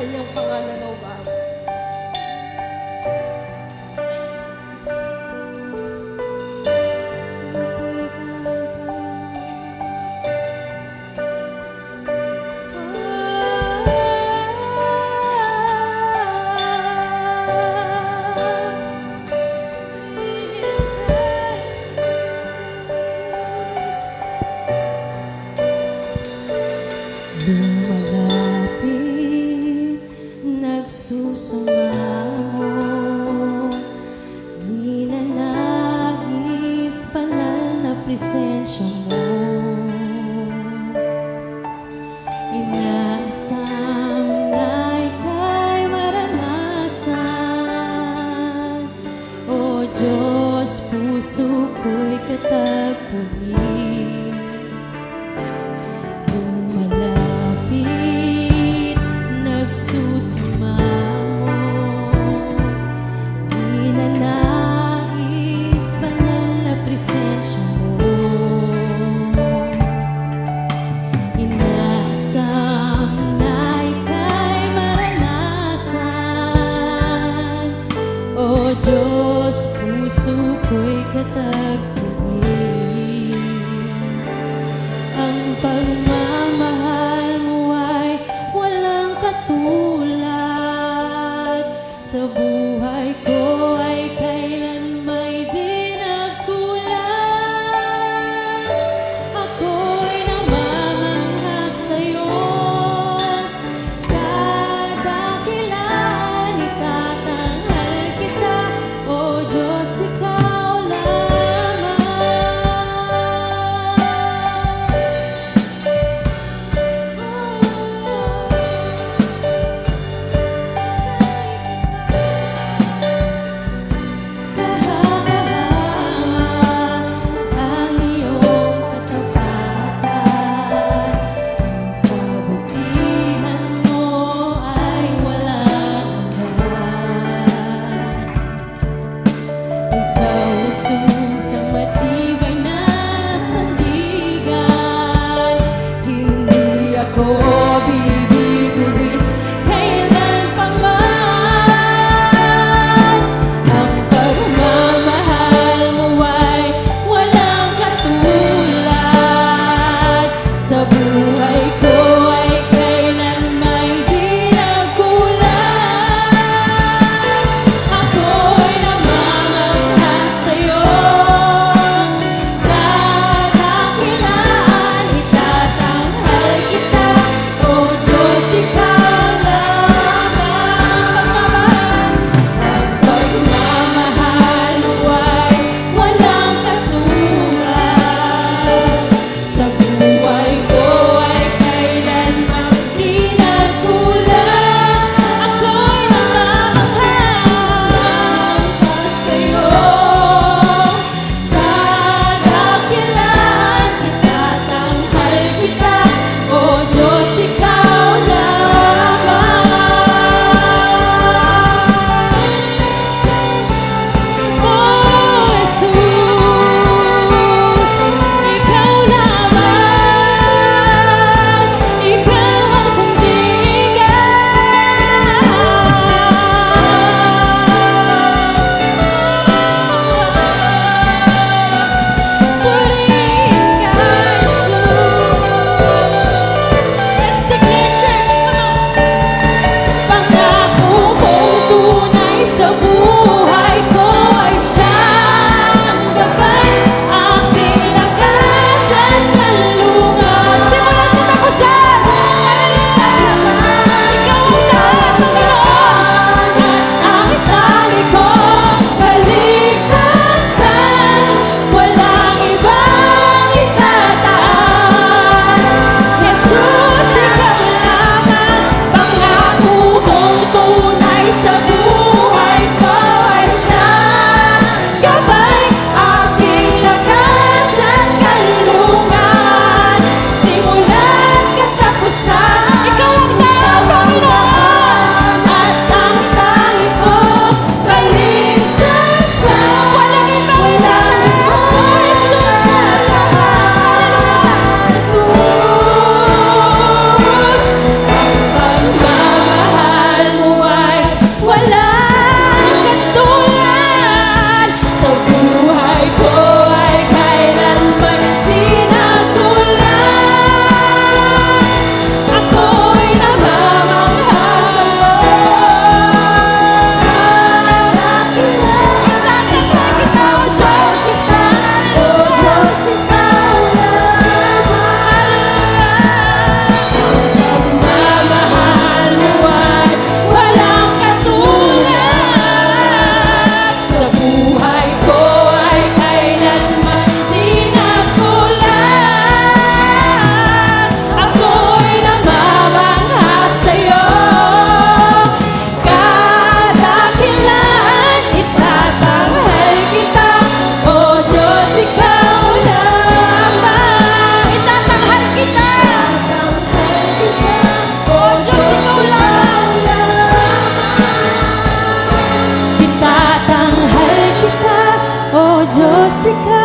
kanyang pangalan, O God. Lumalapit, nagsusumaho, ninanais banal na presensya mo. Inaasam na ika'y maranasan, O Diyos, puso ko'y katagpuin. O Diyos, puso ko'y katagpuin. Ang pagmamahal mo ay walang katulad. Sa buhay ko ay kailan may di nagkulang. Ako'y namamangha sa'yo, dadakilan, itatanghal kita, O Diyos, ikaw lamang. Ang iyong katapatan, ang kabutihan mo ay walang hanggan. Ikaw, Jesus, ang matibay na sandigan. Hindi ako bibiguin kailan pa man. Ang pagmamahal mo ay walang katulad. Sa buhay ko ay kailan may di nagkulang. Ako'y namamangha sa'yo, dadakilan, itatanghal kita, sikat